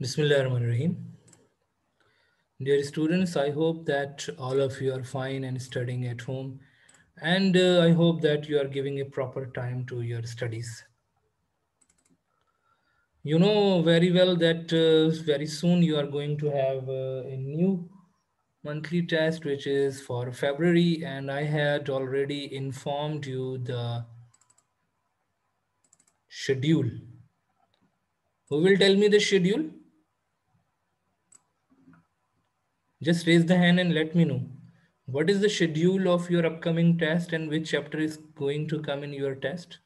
Bismillahirrahmanirrahim. Dear students, I hope that all of you are fine and studying at home, and I hope that you are giving a proper time to your studies. You know very well that very soon you are going to have a new monthly test which is for February, and I had already informed you the schedule. Who will tell me the schedule? Just raise the hand and let me know. What is the schedule of your upcoming test and which chapter is going to come in your test?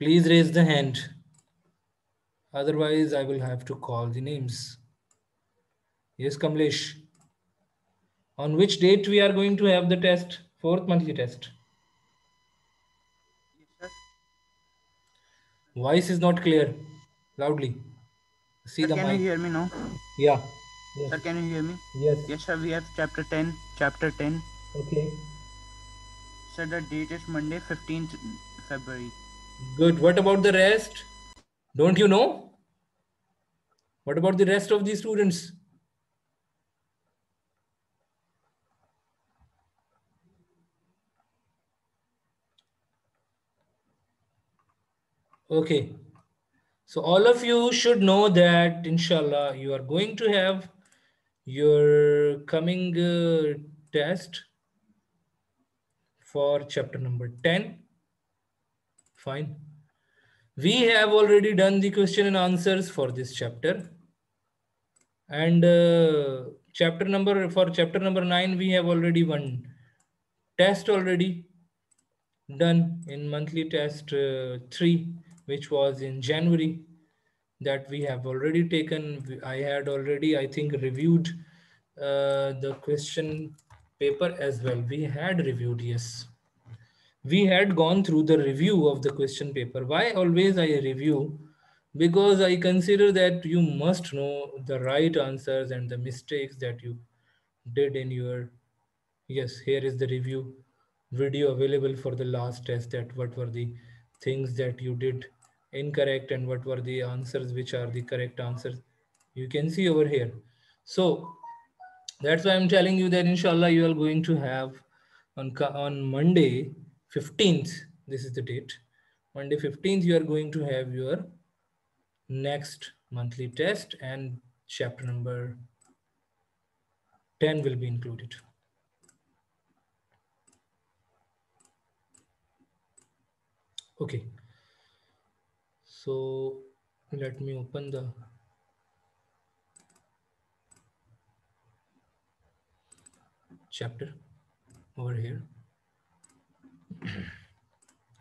Please raise the hand. Otherwise, I will have to call the names. Yes, Kamlesh. On which date we are going to have the test? Fourth monthly test. Yes, sir. Voice is not clear. Loudly. See Sir, the can you mic. hear me now? Yeah. Yes. Sir, can you hear me? Yes. Yes, sir. We have chapter 10. Chapter 10. Okay. Sir, the date is Monday, 15th February. Good. What about the rest? Don't you know? What about the rest of the students? Okay. So all of you should know that inshallah you are going to have your coming test for chapter number 10. Fine. We have already done the question and answers for this chapter. And chapter number 9 we have already one test already done in monthly test 3, which was in January, that we have already taken. I had already, I think, reviewed the question paper as well. We had reviewed, yes. We had gone through the review of the question paper. Why always I review? Because I consider that you must know the right answers and the mistakes that you did in your. Yes, here is the review video available for the last test, that what were the things that you did incorrect and what were the answers which are the correct answers. You can see over here. So that's why I'm telling you that inshallah you are going to have on Monday 15th, this is the date. Monday 15th you are going to have your next monthly test, and chapter number 10 will be included. Okay, so let me open the chapter over here.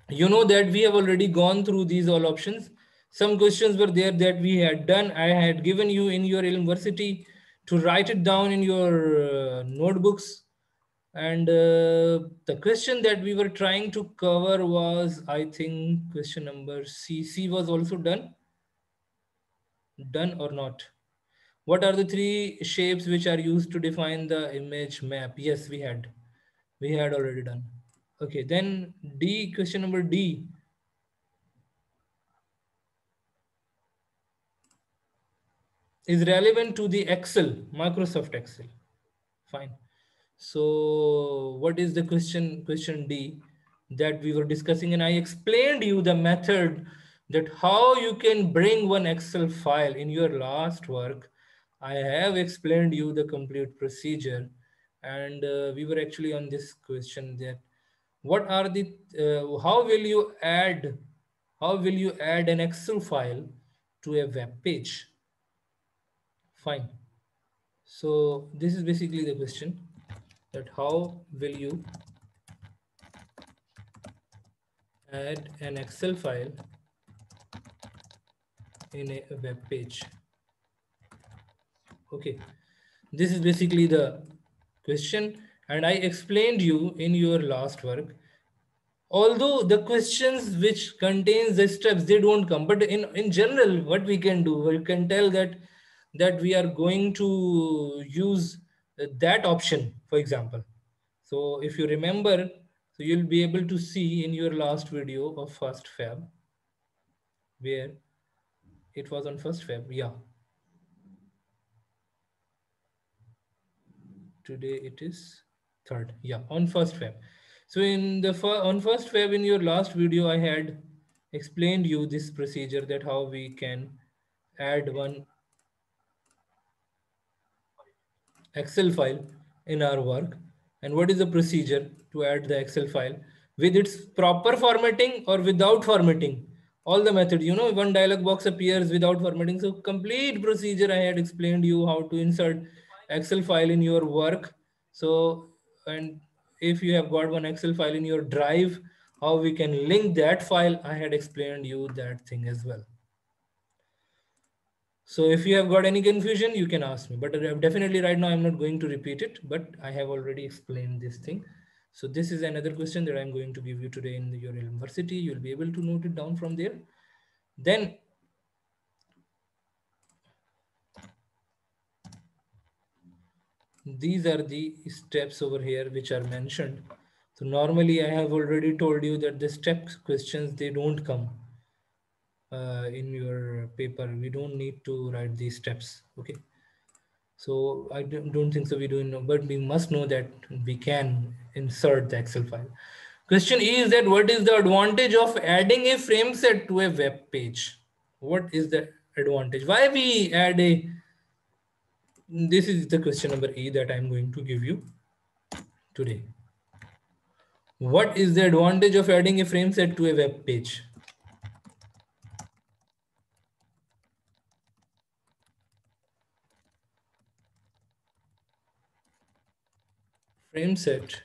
You know that we have already gone through these all options. Some questions were there that we had done. I had given you in your university to write it down in your notebooks. And the question that we were trying to cover was, I think, question number C. C was also done. Done or not? What are the three shapes which are used to define the image map? Yes, we had. We had already done. Okay, then D, question number D. Is relevant to the Excel, Microsoft Excel. Fine. So what is the question D that we were discussing? And I explained you the method that how you can bring one Excel file in your last work. I have explained you the complete procedure, and we were actually on this question that what are the how will you add an Excel file to a web page? Fine. So this is basically the question, that how will you add an Excel file in a web page? Okay, this is basically the question, and I explained you in your last work. Although the questions which contains the steps, they don't come, but in general, what we can do, we can tell that we are going to use that option, for example. So if you remember, so you'll be able to see in your last video of first Feb, where It was on 1st Feb. Yeah. Today it is 3rd. Yeah, on 1st Feb. So on 1st Feb, in your last video, I had explained you this procedure, that how we can add one Excel file in our work, and what is the procedure to add the Excel file with its proper formatting or without formatting. All the method, one dialog box appears without formatting. So complete procedure I had explained you how to insert Excel file in your work. So, and if you have got one Excel file in your drive, how we can link that file, I had explained you that thing as well. So if you have got any confusion, you can ask me, but definitely right now I'm not going to repeat it, but I have already explained this thing. So this is another question that I'm going to give you today in your university. You'll be able to note it down from there. Then these are the steps over here which are mentioned. So normally I have already told you that the step questions, they don't come in your paper. We don't need to write these steps. Okay. So I don't think so we do know, but we must know that we can insert the Excel file. Question E is that what is the advantage of adding a frame set to a web page? What is the advantage? Why we add a, this is the question number E that I'm going to give you today. What is the advantage of adding a frame set to a web page? Frame set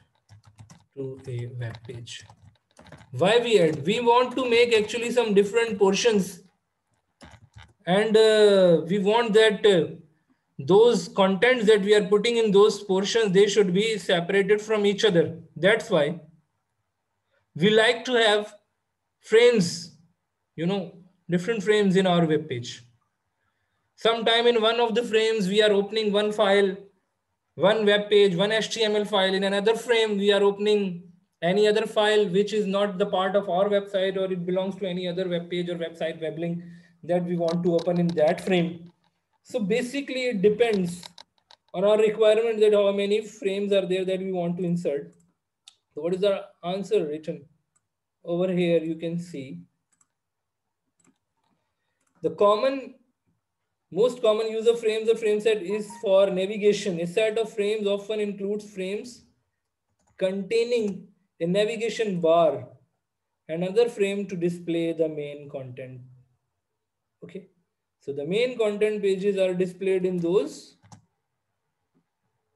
to a web page. Why we add? We want to make actually some different portions, and we want that those contents that we are putting in those portions, they should be separated from each other. That's why we like to have frames, different frames in our web page. Sometime in one of the frames we are opening one file, one web page, one HTML file. In another frame we are opening any other file which is not the part of our website, or it belongs to any other web page or website web link that we want to open in that frame. So basically it depends on our requirement that how many frames are there that we want to insert. So what is the answer written over here? You can see the most common use of frames or frame set is for navigation. A set of frames often includes frames containing a navigation bar, another frame to display the main content. Okay, so the main content pages are displayed in those,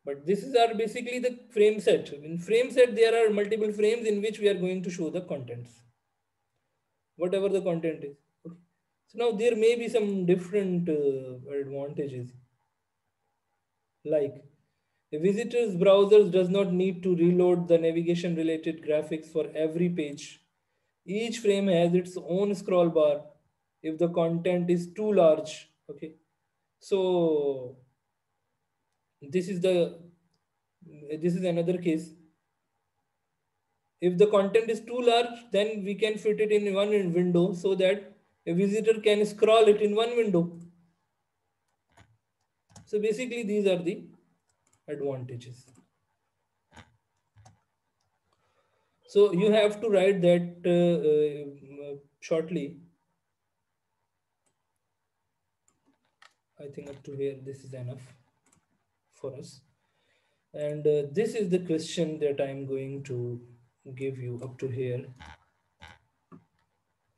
but this is our basically the frame set. In frame set, there are multiple frames in which we are going to show the contents, whatever the content is. Okay. So now there may be some different advantages, like a visitor's browser does not need to reload the navigation related graphics for every page. Each frame has its own scroll bar if the content is too large. Okay, so this is another case. If the content is too large, then we can fit it in one window so that a visitor can scroll it in one window. So basically these are the advantages. So you have to write that shortly. I think up to here, this is enough for us. And this is the question that I'm going to give you up to here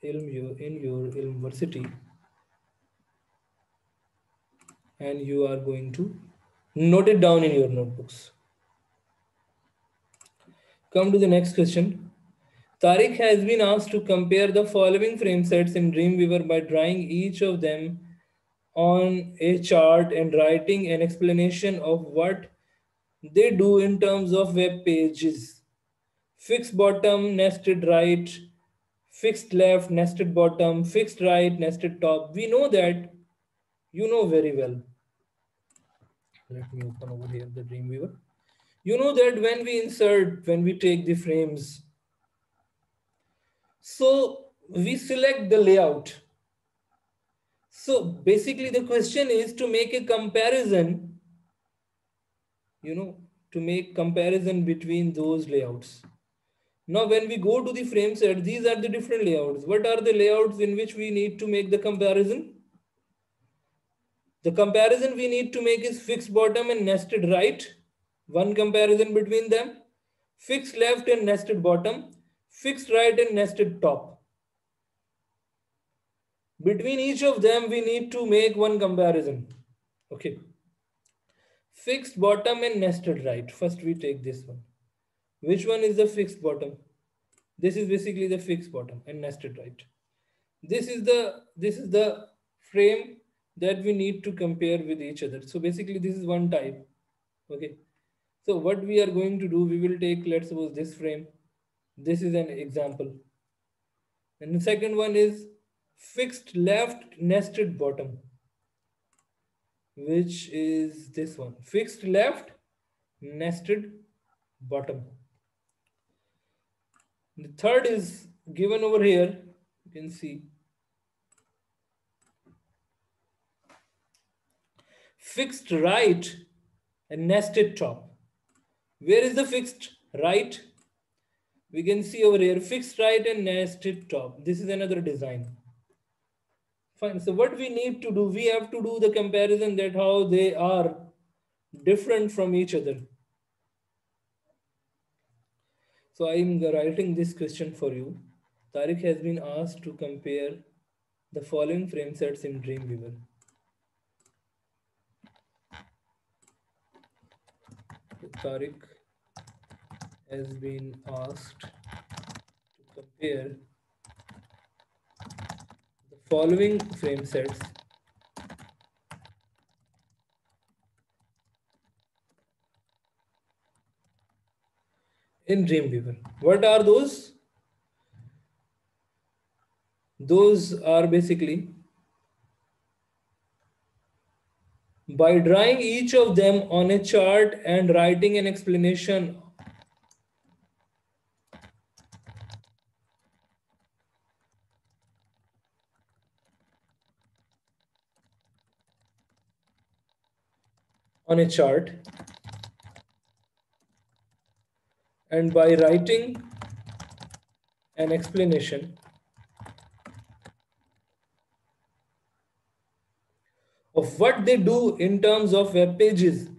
in your university. And you are going to note it down in your notebooks. Come to the next question. Tariq has been asked to compare the following frame sets in Dreamweaver by drawing each of them on a chart and writing an explanation of what they do in terms of web pages. Fixed bottom, nested right, fixed left, nested bottom, fixed right, nested top. We know that, you know very well. Let me open over here the Dreamweaver. You know that when we take the frames, so we select the layout. So basically the question is to make a comparison, to make comparison between those layouts. Now, when we go to the frame set, these are the different layouts. What are the layouts in which we need to make the comparison? The comparison we need to make is fixed bottom and nested right. One comparison between them. Fixed left and nested bottom. Fixed right and nested top. Between each of them, we need to make one comparison. Okay. Fixed bottom and nested right. First, we take this one. Which one is the fixed bottom? This is basically the fixed bottom and nested right. This is the frame that we need to compare with each other. So basically this is one type. Okay. So what we are going to do, we will take, let's suppose this frame. This is an example. And the second one is fixed left nested bottom, which is this one. Fixed left nested bottom. The third is given over here. You can see fixed right and nested top. Where is the fixed right? We can see over here fixed right and nested top. This is another design. Fine. So what we need to do, we have to do the comparison that how they are different from each other. So I am writing this question for you. Tariq has been asked to compare the following frame sets in Dreamweaver. Tariq has been asked to compare the following frame sets in Dreamweaver. What are those? Those are basically by drawing each of them on a chart and writing an explanation on a chart, and by writing an explanation of what they do in terms of web pages.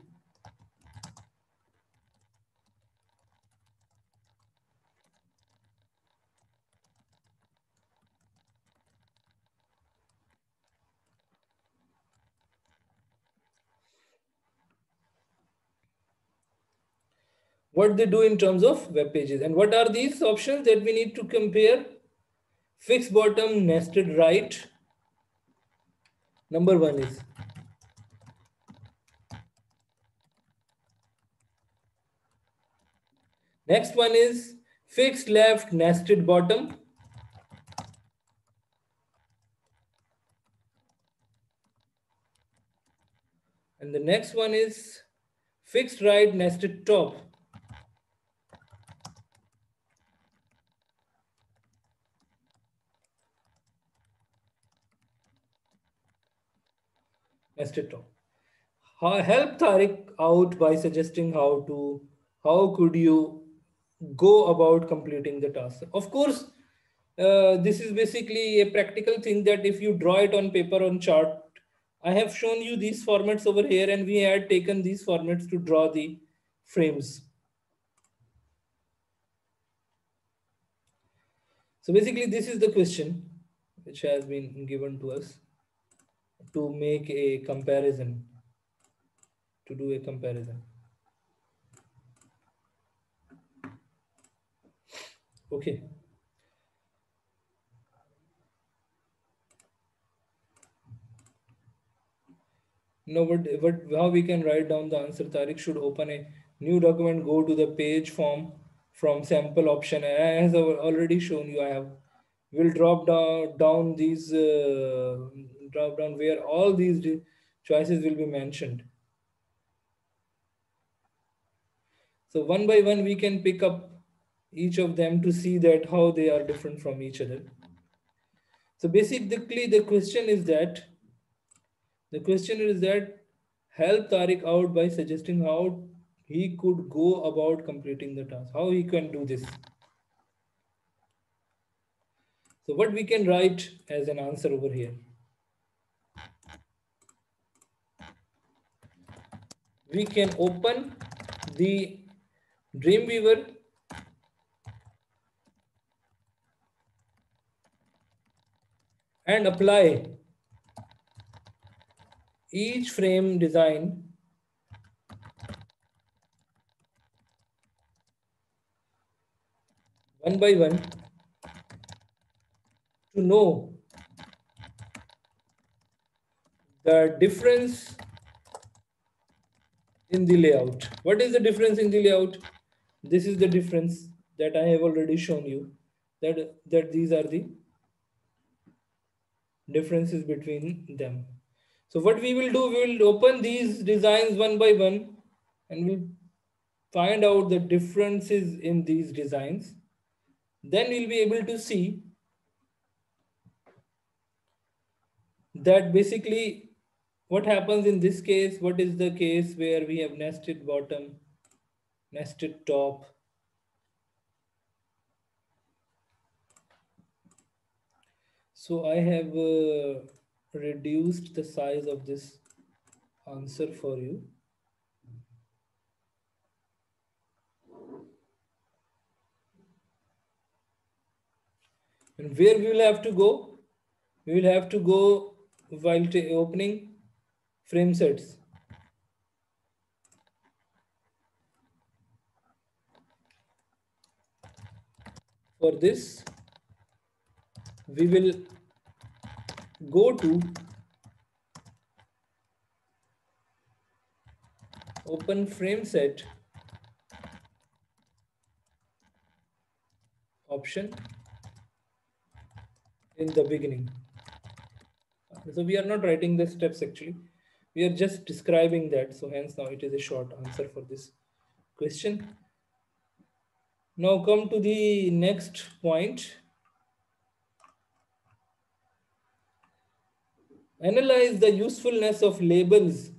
What they do in terms of web pages. And what are these options that we need to compare? Fixed bottom, nested right. Number one is next one is fixed left, nested bottom. And the next one is fixed right, nested top. Nested top. Help Tariq out by suggesting how could you go about completing the task. Of course, this is basically a practical thing that if you draw it on paper on chart, I have shown you these formats over here and we had taken these formats to draw the frames. So basically this is the question which has been given to us to make a comparison, to do a comparison. Okay. No, but how we can write down the answer? Tariq should open a new document, go to the page form from sample option. As I've already shown you, I have will drop down these drop down where all these choices will be mentioned. So one by one, we can pick up each of them to see that how they are different from each other. So basically, the question is that The question is that help Tariq out by suggesting how he could go about completing the task, how he can do this. So what we can write as an answer over here? We can open the Dreamweaver and apply each frame design one by one to know the difference in the layout. What is the difference in the layout? This is the difference that I have already shown you, that these are the differences between them. So what we will do, we will open these designs one by one and we'll find out the differences in these designs. Then we'll be able to see that basically what happens in this case, what is the case where we have nested bottom, nested top. So I have reduced the size of this answer for you. And where we will have to go? We will have to go while opening frame sets. For this, we will go to open frame set option in the beginning. So we are not writing the steps actually. We are just describing that. So hence now it is a short answer for this question. Now come to the next point. Analyze the usefulness of labels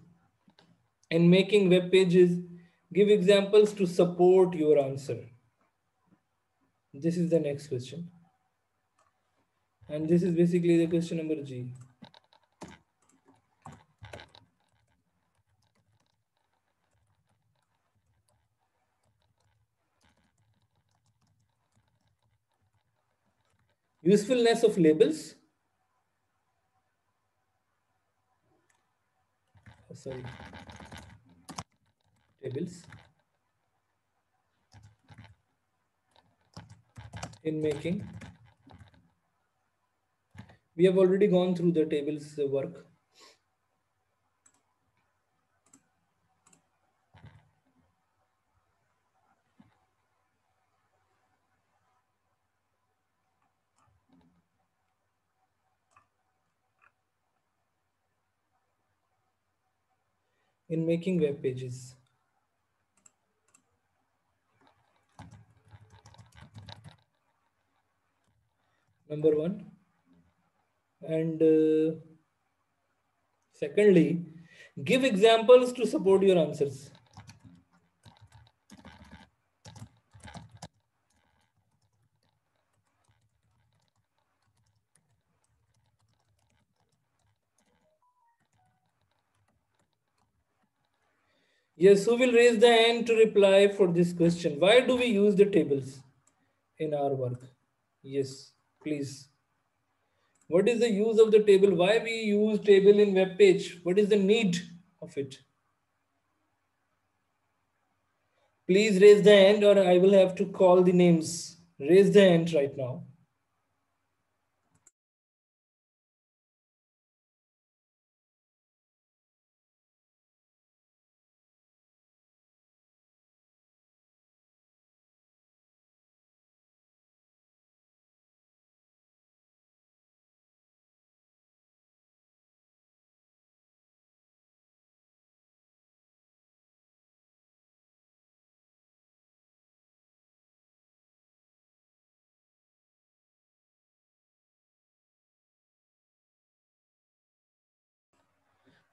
in making web pages. Give examples to support your answer. This is the next question. And this is basically the question number G. Usefulness of labels. Oh, sorry. Tables in making. We have already gone through the tables work. In making web pages. Number one. And secondly, give examples to support your answers. Yes, who will raise the hand to reply for this question? Why do we use the tables in our work? Yes, please. What is the use of the table? Why we use table in web page? What is the need of it? Please raise the hand or I will have to call the names. Raise the hand right now.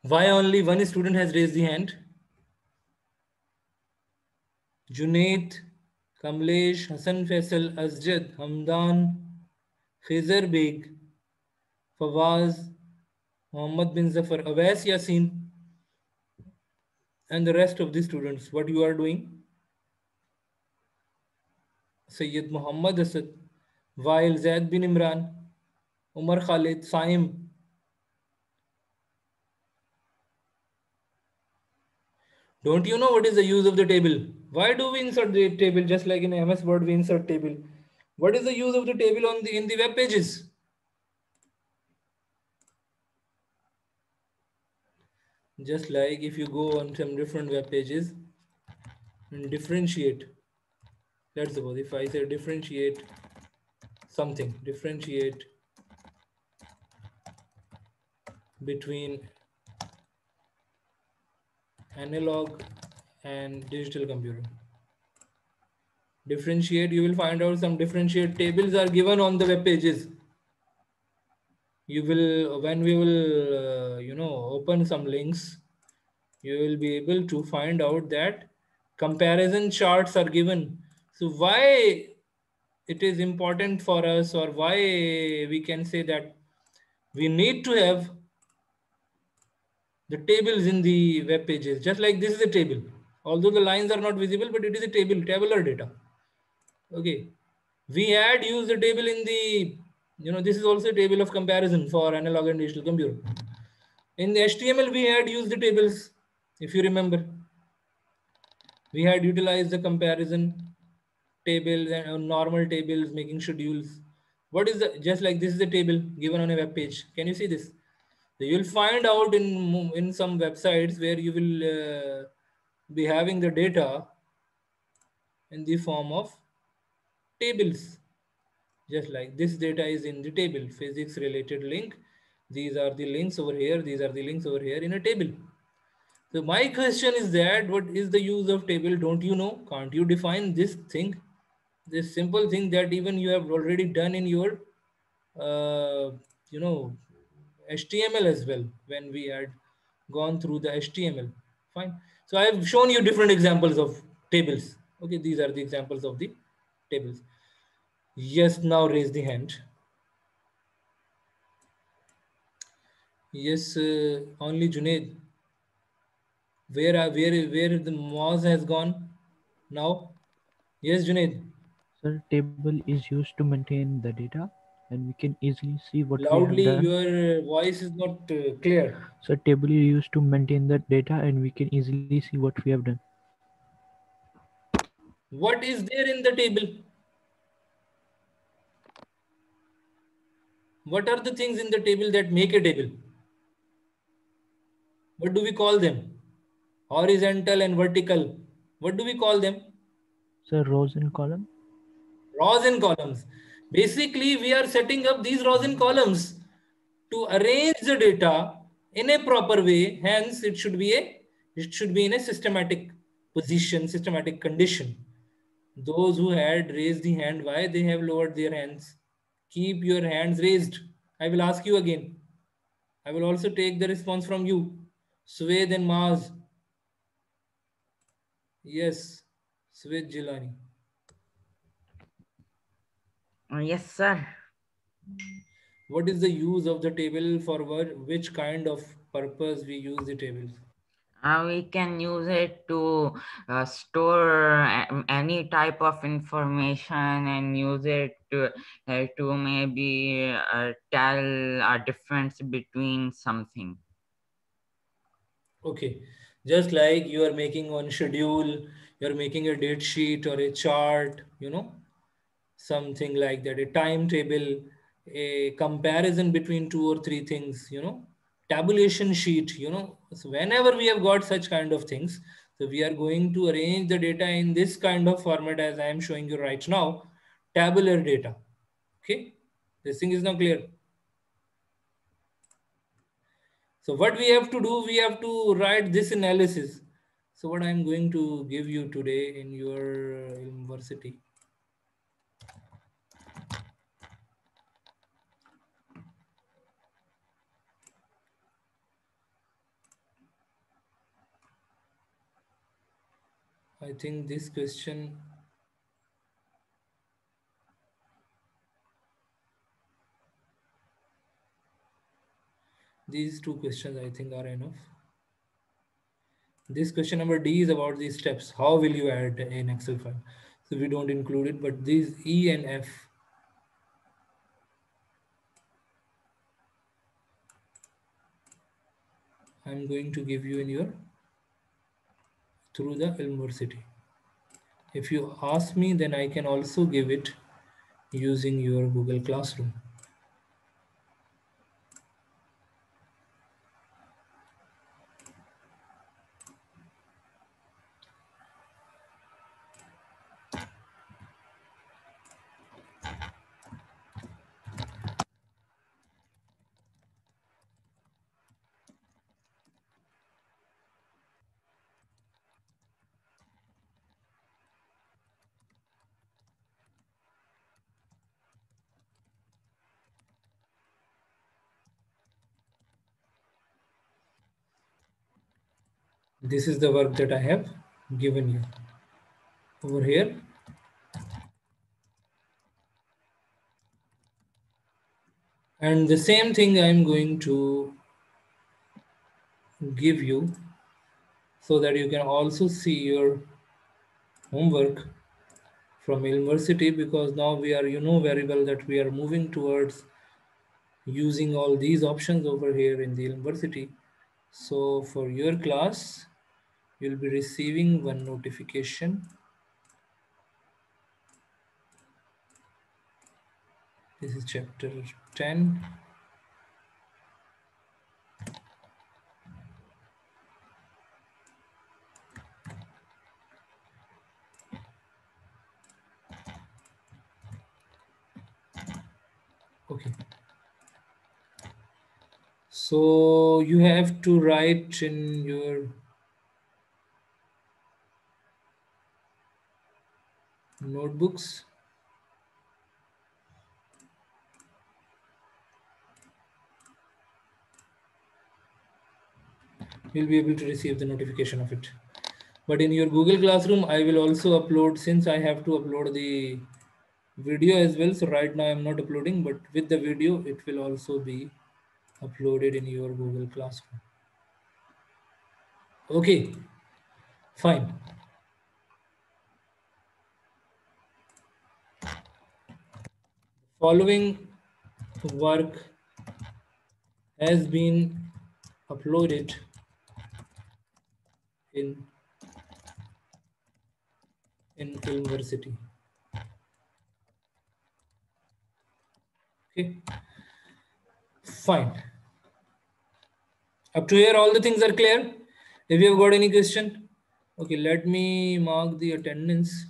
Why only one student has raised the hand? Junaid, Kamlesh, Hassan Faisal, Asjad, Hamdan, Khizar Beg, Fawaz, Mohammad bin Zafar, Awais Yasin, and the rest of the students. What you are doing? Sayyid Muhammad Asad, Wail Zaid bin Imran, Umar Khalid, Saim. Don't you know what is the use of the table? Why do we insert the table just like in MS Word we insert table? What is the use of the table on the in the web pages? Just like if you go on some different web pages and differentiate. Let's suppose if I say differentiate something, differentiate between analog and digital computer. Differentiate, you will find out some differentiate tables are given on the web pages. You will, when we will, open some links, you will be able to find out that comparison charts are given. So why it is important for us, or why we can say that we need to have the tables in the web pages. Just like this is a table, although the lines are not visible, but it is a table, tabular data. Okay, we had used the table in the, this is also a table of comparison for analog and digital computer. In the HTML, we had used the tables, if you remember. We had utilized the comparison tables and normal tables, making schedules. What is the, just like this is a table given on a web page. Can you see this? So you'll find out in some websites where you will be having the data in the form of tables. Just like this data is in the table, physics related link. These are the links over here. These are the links over here in a table. So my question is that what is the use of table? Don't you know? Can't you define this thing? This simple thing that even you have already done in your, uh, you know, HTML as well when we had gone through the HTML. Fine. So I have shown you different examples of tables. Okay, these are the examples of the tables. Yes, now raise the hand. Yes, only Junaid. Where the mouse has gone now? Yes, Junaid. Sir, table is used to maintain the data and we can easily see what we have Loudly, done. your voice is not clear. So table is used to maintain the data and we can easily see what we have done. What is there in the table? What are the things in the table that make a table? What do we call them? Horizontal and vertical. What do we call them? Sir, rows and column. Rows and columns. Basically, we are setting up these rows and columns to arrange the data in a proper way. Hence, it should be in a systematic position, systematic condition. Those who had raised the hand, why they have lowered their hands? Keep your hands raised. I will ask you again. I will also take the response from you. Swed and Maz. Yes, Swed Jilani. Yes, sir. What is the use of the table for which kind of purpose we use the tables? We can use it to store any type of information and use it to maybe tell a difference between something. Okay, just like you are making one schedule, you're making a date sheet or a chart, something like that, a timetable, a comparison between two or three things, tabulation sheet, So whenever we have got such kind of things, so we are going to arrange the data in this kind of format as I am showing you right now, tabular data. Okay, this thing is now clear. So what we have to do, we have to write this analysis. So what I'm going to give you today in your university. I think this question, these two questions I think are enough. This question number D is about these steps. How will you add an Excel file? So we don't include it, but these E and F, I'm going to give you in your through the Elmversity. If you ask me, then I can also give it using your Google Classroom. This is the work that I have given you over here. And the same thing I'm going to give you so that you can also see your homework from Elmversity, because now we are, you know very well that we are moving towards using all these options over here in the Elmversity. So for your class, you'll be receiving one notification. This is chapter 10. Okay. So you have to write in your notebooks. You'll be able to receive the notification of it. But in your Google Classroom, I will also upload, since I have to upload the video as well. So right now I'm not uploading, but with the video, it will also be uploaded in your Google Classroom. Okay, fine. Following work has been uploaded in Elmversity. Okay, fine. Up to here, all the things are clear. If you have got any question, okay, let me mark the attendance.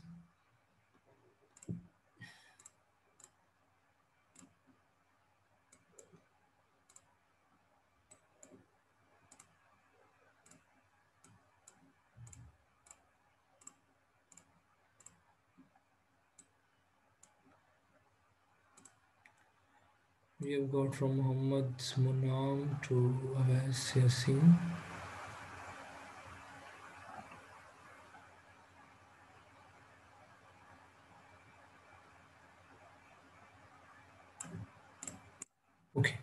We have got from Muhammad Munam to Awais Yassin. Okay.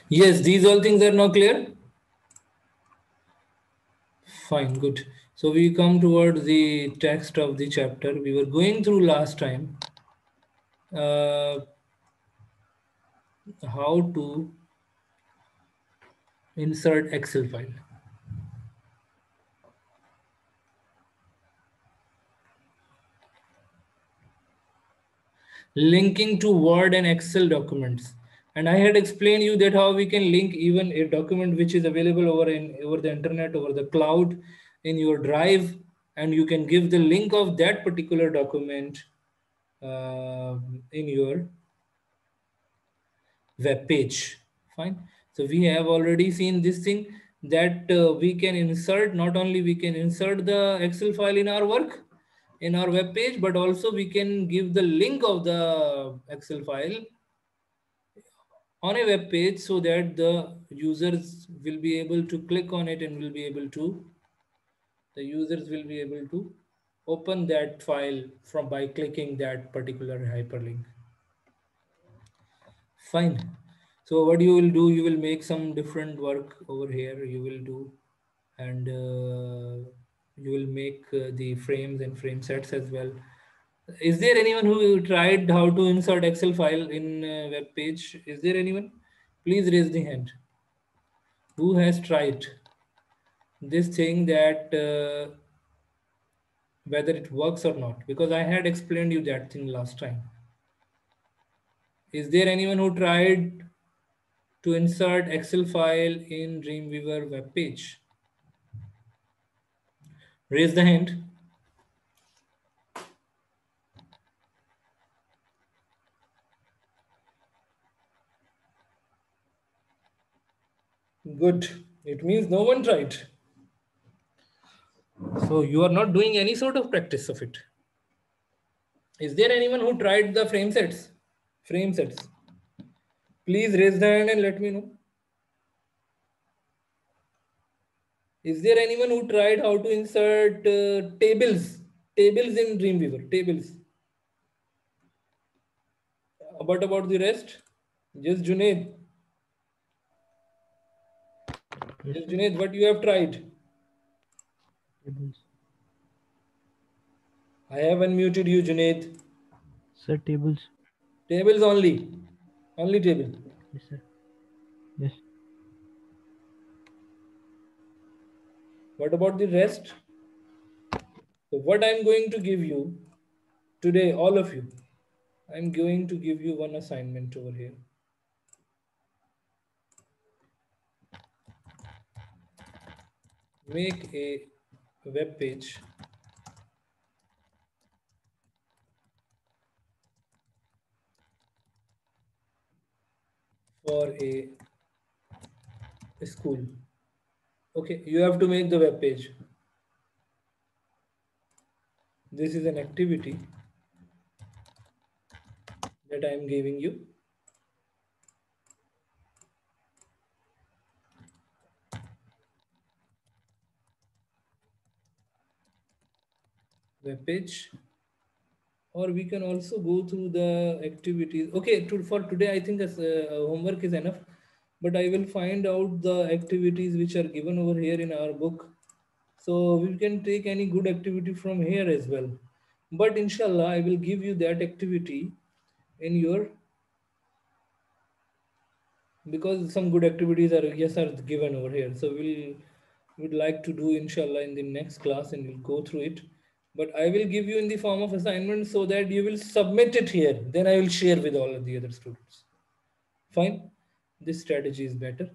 Yes, these all things are now clear. Fine, good. So we come toward the text of the chapter. We were going through last time how to insert Excel file. Linking to Word and Excel documents. And I had explained you that how we can link even a document which is available over the internet, over the cloud in your drive, and you can give the link of that particular document in your web page. Fine. So we have already seen this thing that we can insert, not only we can insert the Excel file in our work, in our web page, but also we can give the link of the Excel file on a web page so that the users will be able to click on it and will be able to, the users will be able to open that file from by clicking that particular hyperlink. Fine. So what you will do, you will make some different work over here. You will do, and you will make the frames and frame sets as well. Is there anyone who tried how to insert Excel file in web page? Is there anyone? Please raise the hand. Who has tried this thing, that whether it works or not? Because I had explained you that thing last time. Is there anyone who tried to insert Excel file in Dreamweaver web page? Raise the hand. Good. It means no one tried. So you are not doing any sort of practice of it. Is there anyone who tried the frame sets? Frame sets. Please raise the hand and let me know. Is there anyone who tried how to insert tables? Tables in Dreamweaver. Tables. What about the rest? Just Junaid. Just Junaid, what you have tried? Tables. I have unmuted you, Junaid. Sir, tables. Tables only. Only table. Yes, sir. Yes. What about the rest? So what I'm going to give you today, all of you, I'm going to give you one assignment over here. Make a web page for a school. Okay, you have to make the web page. This is an activity that I am giving you. Web page, or we can also go through the activities. Okay, for today, I think homework is enough, but I will find out the activities which are given over here in our book. So we can take any good activity from here as well. But inshallah, I will give you that activity in your, because some good activities are given over here. So would like to do inshallah in the next class, and we'll go through it. But I will give you in the form of assignment so that you will submit it here. Then I will share with all of the other students. Fine. This strategy is better.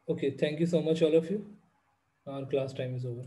Okay, thank you so much, all of you. Our class time is over.